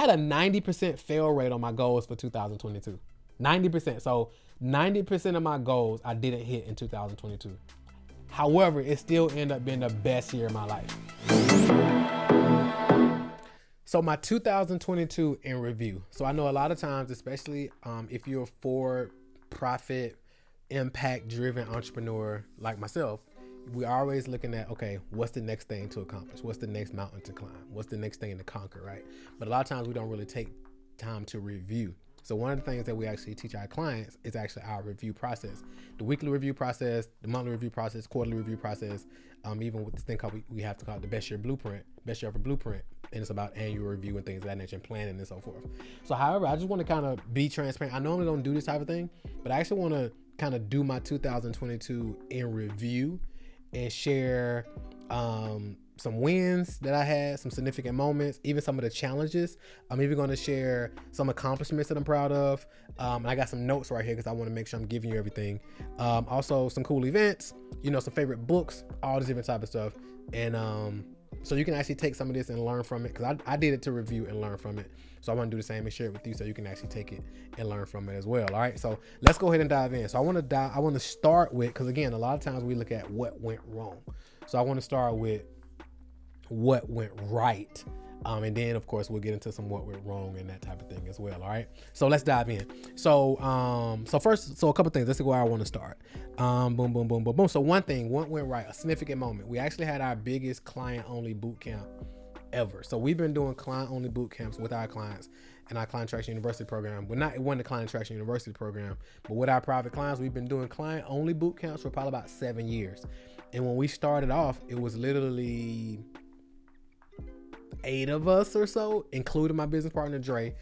had a 90% fail rate on my goals for 2022. 90%. So 90% of my goals I didn't hit in 2022. However, it still ended up being the best year of my life. So my 2022 in review. So I know a lot of times, especially if you're a for-profit, impact-driven entrepreneur like myself, we're always looking at, okay, what's the next thing to accomplish? What's the next mountain to climb? What's the next thing to conquer, right? But a lot of times we don't really take time to review. So one of the things that we actually teach our clients is actually our review process. The weekly review process, the monthly review process, quarterly review process, even with this thing called, we have to call it the best year blueprint, best year ever blueprint. And it's about annual review and things of that nature and planning and so forth. So however, I just want to kind of be transparent. I normally don't do this type of thing, but I actually want to kind of do my 2022 in review and share some wins that I had, some significant moments, even some of the challenges. I'm even going to share some accomplishments that I'm proud of. And I got some notes right here because I want to make sure I'm giving you everything. Also some cool events, some favorite books, all this different type of stuff. And so you can actually take some of this and learn from it, because I did it to review and learn from it. So I want to do the same and share it with you so you can actually take it and learn from it as well. All right, so let's go ahead and dive in. So I want to start with, because again, a lot of times we look at what went wrong. So I want to start with what went right. And then of course we'll get into some what went wrong and that type of thing as well. All right, so let's dive in. So first, a couple things. Let's see where I want to start. Boom. So what went right? A significant moment. We actually had our biggest client only boot camp ever. So we've been doing client only boot camps with our clients in our Client Traction University program. It wasn't the Client Traction University program, but with our private clients, we've been doing client only boot camps for probably about 7 years. And when we started off, it was literally 8 of us or so, including my business partner Dre.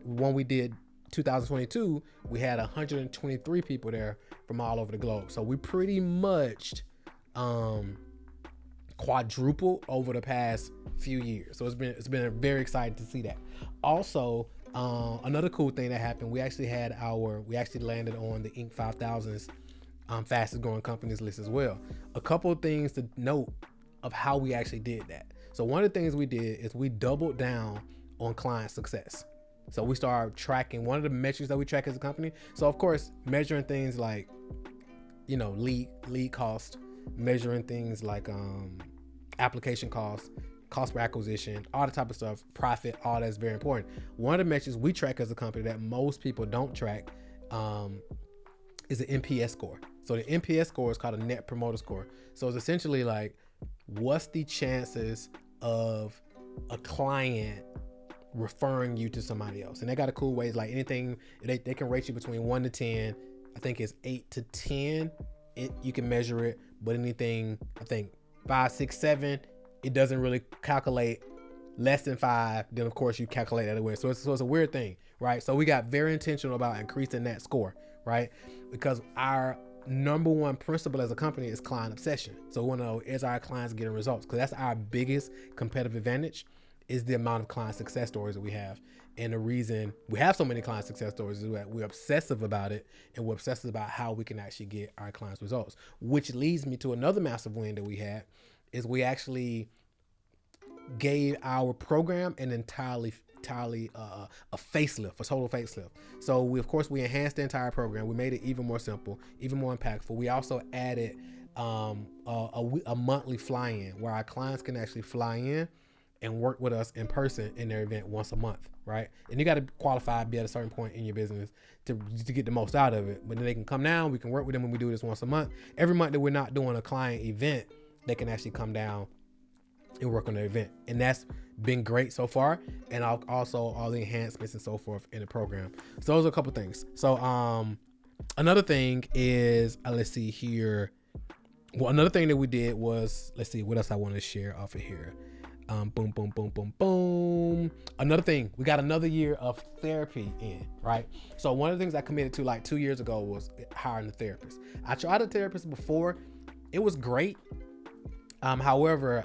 When we did 2022, we had 123 people there from all over the globe. So we pretty much quadrupled over the past few years. So it's been very exciting to see that. Also, another cool thing that happened, we actually landed on the Inc. 5000's fastest growing companies list as well. A couple of things to note of how we actually did that. So one of the things we did is we doubled down on client success. So we started tracking one of the metrics that we track as a company. So of course, measuring things like, lead cost, measuring things like application cost per acquisition, all the type of stuff, profit, all that's very important. One of the metrics we track as a company that most people don't track is the NPS score. So the NPS score is called a Net Promoter Score. So it's essentially like, what's the chances of a client referring you to somebody else? And they got a cool way, like anything, they can rate you between 1 to 10. I think it's 8 to 10. You can measure it, but anything, I think 5, 6, 7, it doesn't really calculate. Less than 5, then of course you calculate that away. So it's a weird thing, right? So we got very intentional about increasing that score, right? Because our number one principle as a company is client obsession. So we want to know, is our clients getting results? Because that's our biggest competitive advantage, is the amount of client success stories that we have. And the reason we have so many client success stories is that we're obsessive about it, and we're obsessive about how we can actually get our clients results. Which leads me to another massive win that we had, is we actually gave our program an entirely a facelift, a total facelift. So we enhanced the entire program. We made it even more simple, even more impactful. We also added a monthly fly-in, where our clients can actually fly in and work with us in person in their event once a month, right? And you got to qualify, be at a certain point in your business to get the most out of it. But then they can come down, we can work with them when we do this once a month. Every month that we're not doing a client event, they can actually come down and work on the event. And that's been great so far. And also all the enhancements and so forth in the program. So those are a couple things. So another thing is, let's see here. Well, another thing that we did was, let's see what else I want to share off of here. Boom. Another thing, we got another year of therapy in, right? So one of the things I committed to like 2 years ago was hiring a therapist. I tried a therapist before. It was great. However,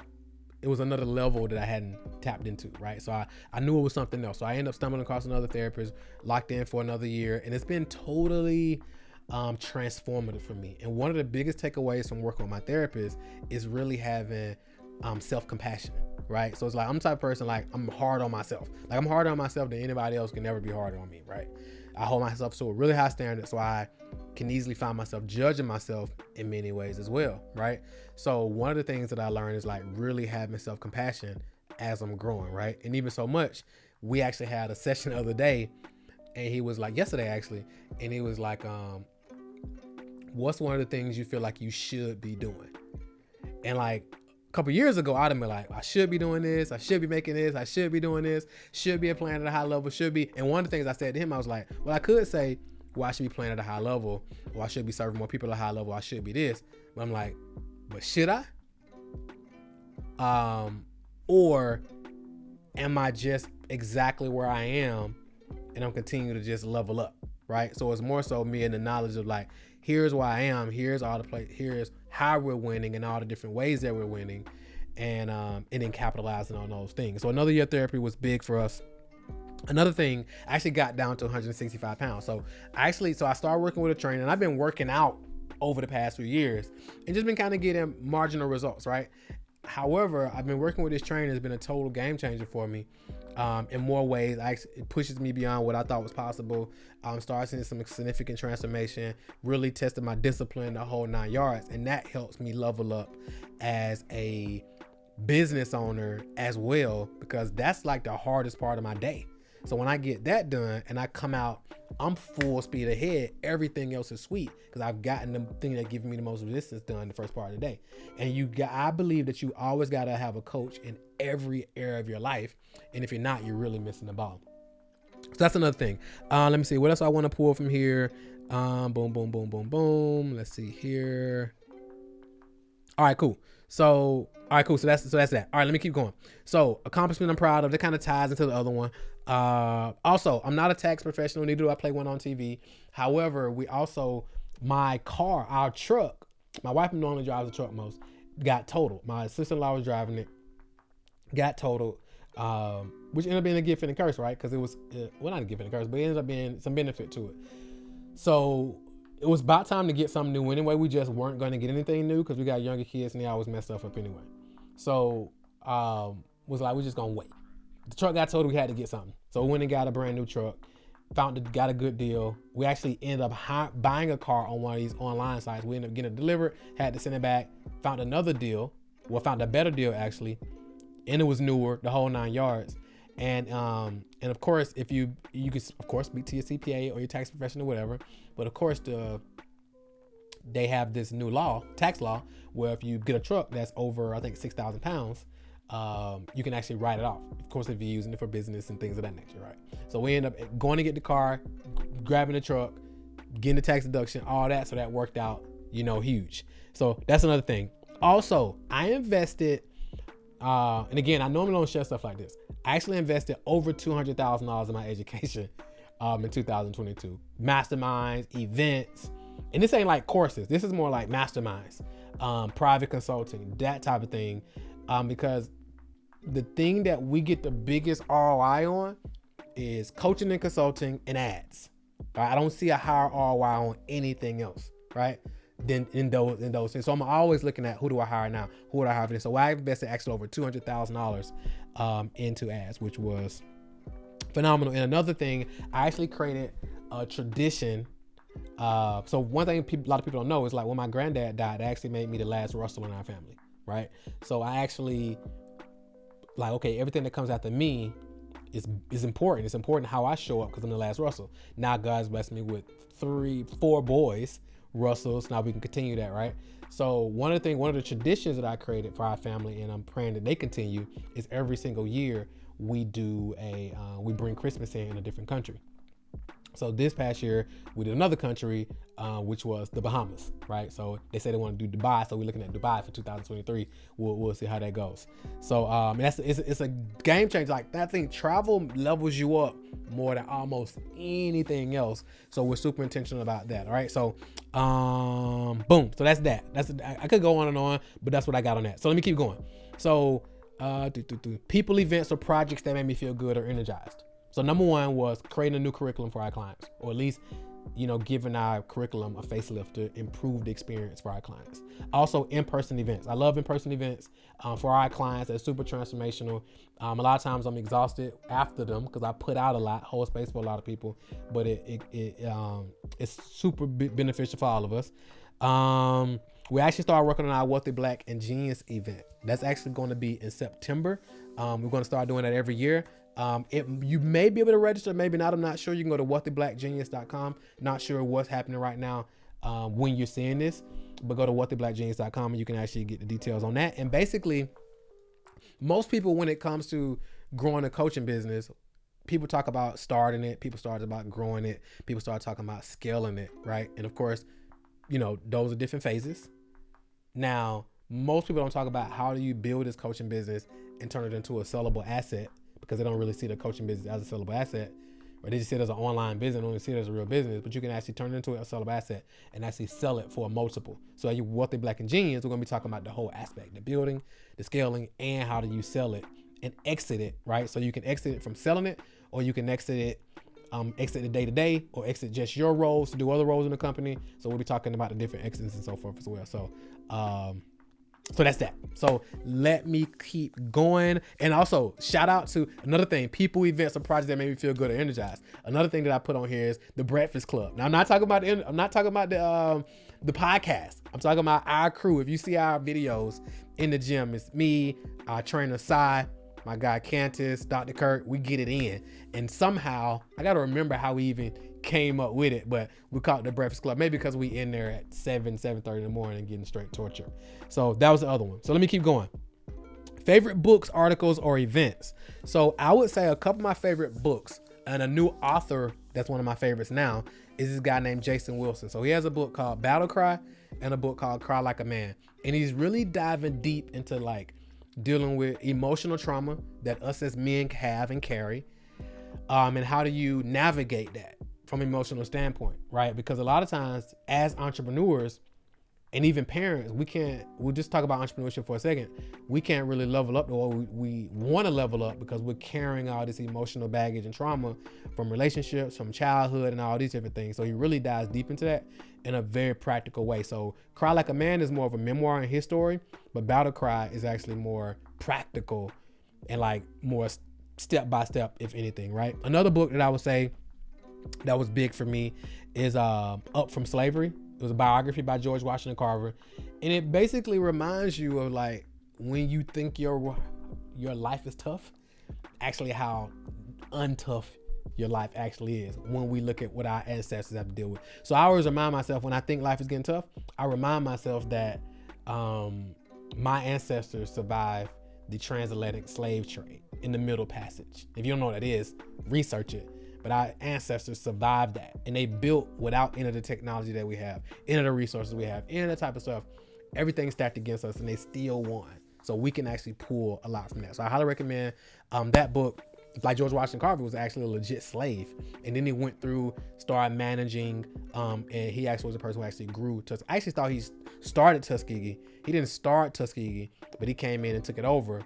it was another level that I hadn't tapped into, right? So I knew it was something else. So I ended up stumbling across another therapist, locked in for another year, and it's been totally transformative for me. And one of the biggest takeaways from working with my therapist is really having self-compassion. right? So it's like I'm the type of person, like I'm hard on myself. Like I'm harder on myself than anybody else can never be harder on me, right? I hold myself to a really high standard, so I can easily find myself judging myself in many ways as well, right? So one of the things that I learned is like really having self-compassion as I'm growing, right? And even so much, we actually had a session the other day, and he was like, yesterday actually, and he was like, what's one of the things you feel like you should be doing? And like a couple years ago, I'd have been like, I should be doing this, I should be making this, I should be doing this, should be playing at a high level, should be. And one of the things I said to him, I was like, well, I could say, well, I should be playing at a high level, or I should be serving more people at a high level, I should be this. But I'm like, but should I? Or am I just exactly where I am and I'm continuing to just level up, right? So it's more so me in the knowledge of like, here's where I am, here's all the play, here's how we're winning and all the different ways that we're winning, and then capitalizing on those things. So another year of therapy was big for us. Another thing, I actually got down to 165 pounds. So I started working with a trainer, and I've been working out over the past few years and just been kind of getting marginal results, right? However, I've been working with this trainer. It's been a total game changer for me in more ways. It pushes me beyond what I thought was possible. Started seeing some significant transformation, really tested my discipline, the whole 9 yards. And that helps me level up as a business owner as well, because that's like the hardest part of my day. So when I get that done and I come out, I'm full speed ahead. Everything else is sweet because I've gotten the thing that gives me the most resistance done the first part of the day. And I believe that you always got to have a coach in every area of your life. And if you're not, you're really missing the ball. So that's another thing. Let me see what else I want to pull from here. Boom, boom, boom, boom, boom. Let's see here. All right, cool. So that's that. All right, let me keep going. So accomplishment I'm proud of, that kind of ties into the other one. Also, I'm not a tax professional, neither do I play one on TV. However, our truck, my wife normally drives the truck most, got totaled. My sister-in-law was driving it, got totaled, which ended up being a gift and a curse, right? Because it was, well, not a gift and a curse, but it ended up being some benefit to it. So it was about time to get something new anyway. We just weren't going to get anything new because we got younger kids and they always mess stuff up anyway. So was like, we're just going to wait. The truck got totaled, we had to get something. So we went and got a brand new truck, got a good deal. We actually ended up buying a car on one of these online sites. We ended up getting it delivered, had to send it back, found another deal. Well, found a better deal actually. And it was newer, the whole 9 yards. And of course, if you can of course speak to your CPA or your tax professional, whatever. But of course, they have this new tax law, where if you get a truck that's over, I think 6,000 pounds, you can actually write it off. Of course, if you're using it for business and things of that nature, right? So we end up going to get the car, grabbing the truck, getting the tax deduction, all that. So that worked out, huge. So that's another thing. Also, I invested, and again, I normally don't share stuff like this. I actually invested over $200,000 in my education in 2022. Masterminds, events, and this ain't like courses. This is more like masterminds, private consulting, that type of thing. Because the thing that we get the biggest ROI on is coaching and consulting and ads. Right? I don't see a higher ROI on anything else, right? Than in those things. So I'm always looking at, who do I hire now? Who would I hire for this? So I invested actually over $200,000 into ads, which was phenomenal. And another thing, I actually created a tradition. So one thing a lot of people don't know is, like, when my granddad died, it actually made me the last Russell in our family, right? So I actually, like, okay, everything that comes after me is important. It's important how I show up because I'm the last Russell. Now God's blessed me with 4 boys, Russells. Now we can continue that, right? So one of the traditions that I created for our family, and I'm praying that they continue, is every single year we do we bring Christmas in a different country. So this past year we did another country, which was the Bahamas, right? So they say they want to do Dubai, so we're looking at Dubai for 2023. We'll see how that goes. So it's a game changer. Like, that thing, travel levels you up more than almost anything else. So we're super intentional about that. All right. So boom. So that's that. I could go on and on, but that's what I got on that. So let me keep going. So people, events, or projects that made me feel good or energized. So number one was creating a new curriculum for our clients, or at least giving our curriculum a facelift to improve the experience for our clients. Also, in-person events. I love in-person events for our clients. They're super transformational. A lot of times I'm exhausted after them because I put out a lot, hold space for a lot of people, but it's super beneficial for all of us. We actually started working on our Wealthy Black and Genius event. That's actually going to be in September. We're going to start doing that every year. You may be able to register, maybe not. I'm not sure. You can go to wealthyblackgenius.com. Not sure what's happening right now when you're seeing this, but go to wealthyblackgenius.com and you can actually get the details on that. And basically, most people, when it comes to growing a coaching business, people talk about starting it. People start about growing it. People start talking about scaling it, right? And of course, those are different phases. Now, most people don't talk about how do you build this coaching business and turn it into a sellable asset, because they don't really see the coaching business as a sellable asset, or they just see it as an online business, don't see it as a real business. But you can actually turn it into a sellable asset and actually sell it for a multiple. So at your Wealthy Black and Genius, we're going to be talking about the whole aspect, the building, the scaling, and how do you sell it and exit it, right? So you can exit it from selling it, or you can exit it, exit the day-to-day, or exit just your roles to do other roles in the company. So we'll be talking about the different exits and so forth as well. So that's that. So let me keep going. And also shout out to another thing, people, events, or projects that made me feel good or energized. Another thing that I put on here is the Breakfast Club. Now I'm not talking about the podcast. I'm talking about our crew. If you see our videos in the gym, it's me, our trainer Sai, my guy Cantus, Dr. Kirk. We get it in. And somehow I got to remember how we even came up with it, but we called it the Breakfast Club, maybe because we in there at 7:30 in the morning getting straight torture. So that was the other one. So let me keep going. Favorite books, articles, or events. So I would say a couple of my favorite books, and a new author that's one of my favorites now is this guy named Jason Wilson. So he has a book called Battle Cry and a book called Cry Like a Man. And he's really diving deep into dealing with emotional trauma that us as men have and carry, and how do you navigate that from an emotional standpoint, right? Because a lot of times as entrepreneurs and even parents, we'll just talk about entrepreneurship for a second. We can't really level up the way we want to level up because we're carrying all this emotional baggage and trauma from relationships, from childhood, and all these different things. So he really dives deep into that in a very practical way. So Cry Like a Man is more of a memoir in his story, but Battle Cry is actually more practical and more step by step, if anything, right? Another book that I would say that was big for me is Up From Slavery. It was a biography by George Washington Carver, and it basically reminds you of when you think your life is tough, actually how untough your life actually is when we look at what our ancestors have to deal with. So I always remind myself, when I think life is getting tough, I remind myself that my ancestors survived the transatlantic slave trade in the Middle Passage. If you don't know what that is, research it. But our ancestors survived that, and they built without any of the technology that we have, any of the resources we have, any of that type of stuff. Everything stacked against us, and they still won. So we can actually pull a lot from that. So I highly recommend that book. Like George Washington Carver was actually a legit slave, and then he went through, started managing, and he actually was the person who actually grew. I actually thought he started Tuskegee. He didn't start Tuskegee, but he came in and took it over.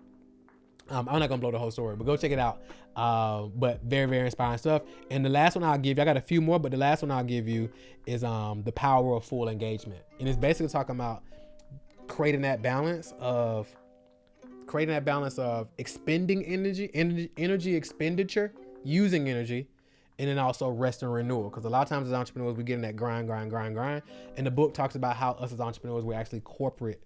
I'm not gonna blow the whole story, but go check it out. But very, very inspiring stuff. And the last one I'll give you, I got a few more, but the last one I'll give you is The Power of Full Engagement. And it's basically talking about creating that balance of expending energy expenditure, using energy, and then also rest and renewal. Because a lot of times as entrepreneurs, we get in that grind. And the book talks about how us as entrepreneurs, we're actually corporate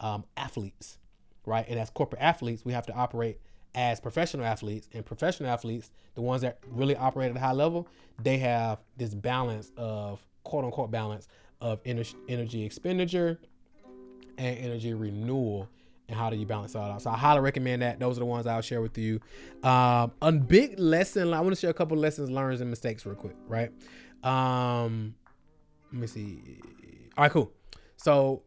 athletes, right? And as corporate athletes, we have to operate as professional athletes. And professional athletes, the ones that really operate at a high level, they have this balance of, quote unquote, balance of energy expenditure and energy renewal. And how do you balance all out? So I highly recommend that. Those are the ones I'll share with you. A big lesson, I want to share a couple of lessons learned and mistakes real quick, right? Let me see. All right, cool. So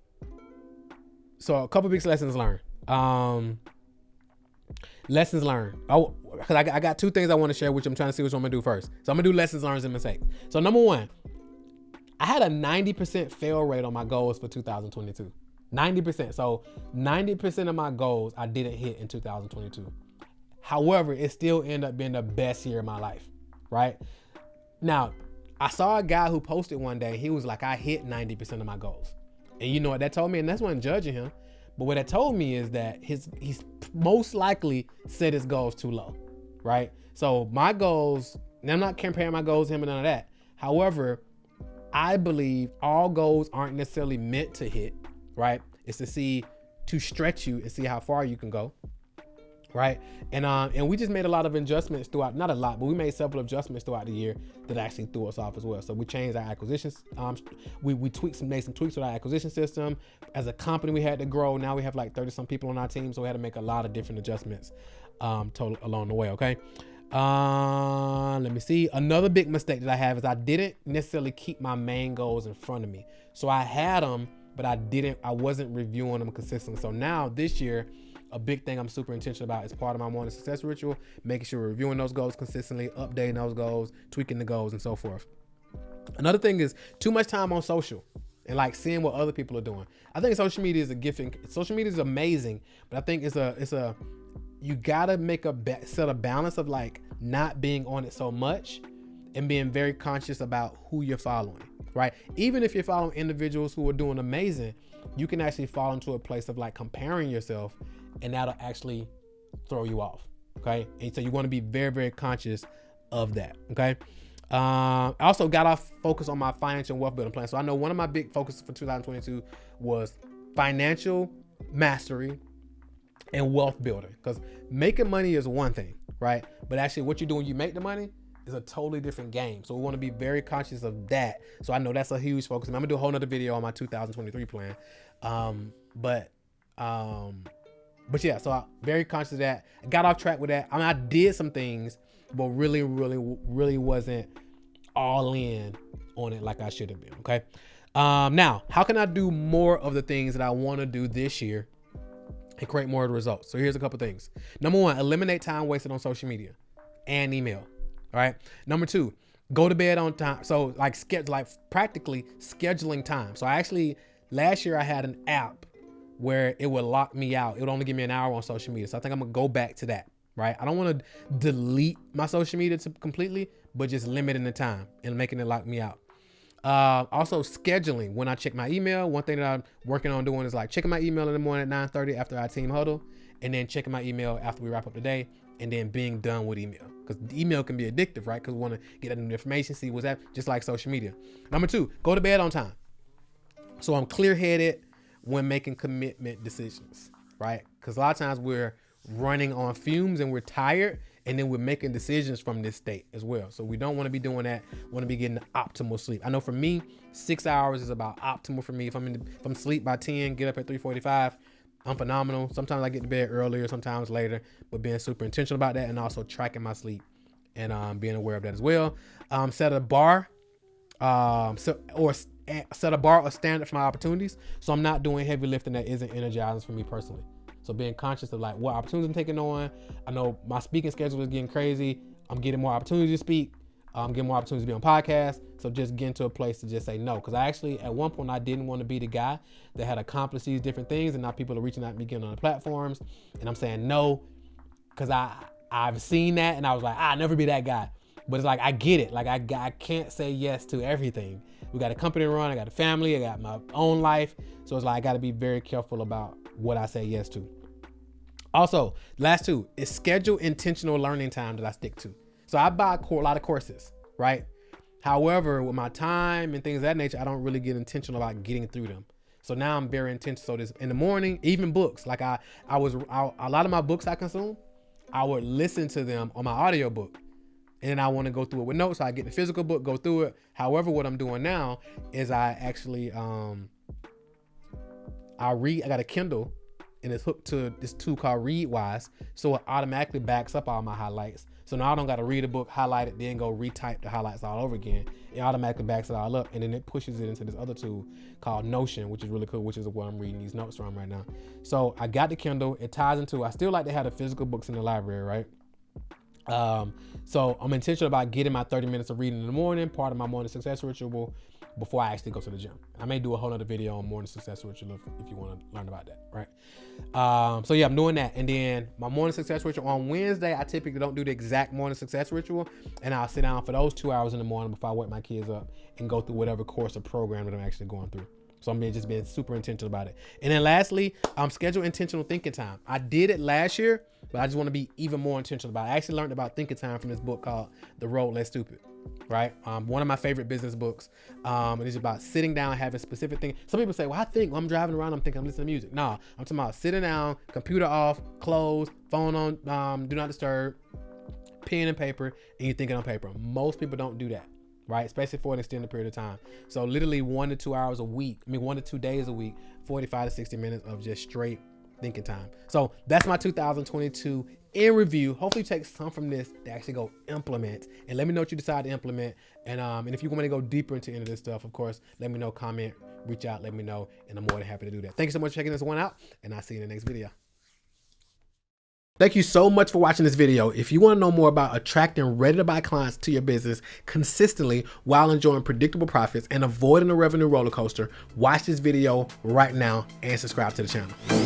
a couple of big lessons learned. Lessons learned. Oh, because I got two things I want to share, which I'm trying to see which one I'm going to do first. So I'm going to do lessons learned and mistakes. So number one, I had a 90% fail rate on my goals for 2022. 90%. So 90% of my goals I didn't hit in 2022. However, it still ended up being the best year of my life, right? Now, I saw a guy who posted one day. He was like, I hit 90% of my goals. And you know what that told me? And that's not judging him. But what that told me is that he's most likely set his goals too low, right? So my goals, and I'm not comparing my goals to him and none of that. However, I believe all goals aren't necessarily meant to hit, right? It's to stretch you and see how far you can go, right? And we just made a lot of adjustments throughout, not a lot, but we made several adjustments throughout the year that actually threw us off as well. So we changed our acquisitions. We made some tweaks with our acquisition system. As a company, we had to grow. Now we have like 30 some people on our team. So we had to make a lot of different adjustments along the way. Okay. Let me see. Another big mistake that I have is I didn't necessarily keep my main goals in front of me. So I had them, but I wasn't reviewing them consistently. So now this year, a big thing I'm super intentional about is part of my morning success ritual, making sure we're reviewing those goals consistently, updating those goals, tweaking the goals, and so forth. Another thing is too much time on social and like seeing what other people are doing. I think social media is a gift. Social media is amazing, but I think you gotta set a balance of like not being on it so much and being very conscious about who you're following, right? Even if you're following individuals who are doing amazing, you can actually fall into a place of like comparing yourself, and that'll actually throw you off. Okay. And so you want to be very, very conscious of that. Okay. I also got off focus on my financial wealth building plan. So I know one of my big focuses for 2022 was financial mastery and wealth building, because making money is one thing, right? But actually what you do when you make the money is a totally different game. So we want to be very conscious of that. So I know that's a huge focus. I'm gonna do a whole nother video on my 2023 plan. But yeah, so I'm very conscious of that. I got off track with that. I mean, I did some things, but really wasn't all in on it like I should have been. Okay. Now, how can I do more of the things that I want to do this year and create more of the results? So here's a couple things. Number one, eliminate time wasted on social media and email. All right. Number two, go to bed on time. So practically scheduling time. So last year I had an app where it would lock me out. It would only give me an hour on social media. So I think I'm gonna go back to that, right? I don't wanna delete my social media completely, but just limiting the time and making it lock me out. Also scheduling when I check my email. One thing that I'm working on doing is like checking my email in the morning at 9:30 after our team huddle, and then checking my email after we wrap up the day, and then being done with email. Because email can be addictive, right? Because we wanna get that new information, see what's happening, just like social media. Number two, go to bed on time. So I'm clear-headed when making commitment decisions, right? Because a lot of times we're running on fumes and we're tired, and then we're making decisions from this state as well. So we don't want to be doing that. We want to be getting the optimal sleep. I know for me, 6 hours is about optimal for me. If I'm asleep by 10, get up at 3:45, I'm phenomenal. Sometimes I get to bed earlier, sometimes later, but being super intentional about that and also tracking my sleep and being aware of that as well. Set a bar, set a bar or standard for my opportunities. So I'm not doing heavy lifting that isn't energizing for me personally. So being conscious of like what opportunities I'm taking on. I know my speaking schedule is getting crazy. I'm getting more opportunities to speak. I'm getting more opportunities to be on podcasts. So just getting to a place to just say no. Because at one point I didn't want to be the guy that had accomplished these different things, and now people are reaching out to me getting on the platforms, and I'm saying no because I've seen that, and I was like, I'll never be that guy. But it's like, I get it. Like I can't say yes to everything. We got a company to run. I got a family. I got my own life. So it's like, I got to be very careful about what I say yes to. Also, last two is schedule intentional learning time that I stick to. So I buy a lot of courses, right? However, with my time and things of that nature, I don't really get intentional about getting through them. So now I'm very intentional. So this in the morning, even books, like a lot of my books I consume, I would listen to them on my audiobook. And then I want to go through it with notes. So I get the physical book, go through it. However, what I'm doing now is I actually, I got a Kindle, and it's hooked to this tool called Readwise. So it automatically backs up all my highlights. So now I don't got to read a book, highlight it, then go retype the highlights all over again. It automatically backs it all up, and then it pushes it into this other tool called Notion, which is really cool, which is what I'm reading these notes from right now. So I got the Kindle. It ties into, I still like to have the physical books in the library, right? So I'm intentional about getting my 30 minutes of reading in the morning, part of my morning success ritual. before I actually go to the gym. I may do a whole other video on morning success ritual if you want to learn about that, right? So yeah, I'm doing that. And then my morning success ritual on Wednesday, I typically don't do the exact morning success ritual, and I'll sit down for those 2 hours in the morning before I wake my kids up and go through whatever course or program that I'm actually going through. So I'm just being super intentional about it. And then lastly, schedule intentional thinking time. I did it last year, but I just want to be even more intentional about it. I actually learned about thinking time from this book called The Road Less Stupid, right? One of my favorite business books. And it's about sitting down, having specific things. Some people say, well, I think when I'm driving around, I'm thinking I'm listening to music. No, I'm talking about sitting down, computer off, closed, phone on, do not disturb, pen and paper, and you're thinking on paper. Most people don't do that, right? Especially for an extended period of time. So literally 1 to 2 hours a week, 1 to 2 days a week, 45 to 60 minutes of just straight thinking time. So that's my 2022 in review. Hopefully you take some from this to actually go implement, and let me know what you decide to implement. And if you want me to go deeper into any of this stuff, of course, let me know, comment, reach out, let me know, and I'm more than happy to do that. Thank you so much for checking this one out, and I'll see you in the next video. Thank you so much for watching this video. If you want to know more about attracting ready-to-buy clients to your business consistently while enjoying predictable profits and avoiding a revenue roller coaster, watch this video right now and subscribe to the channel.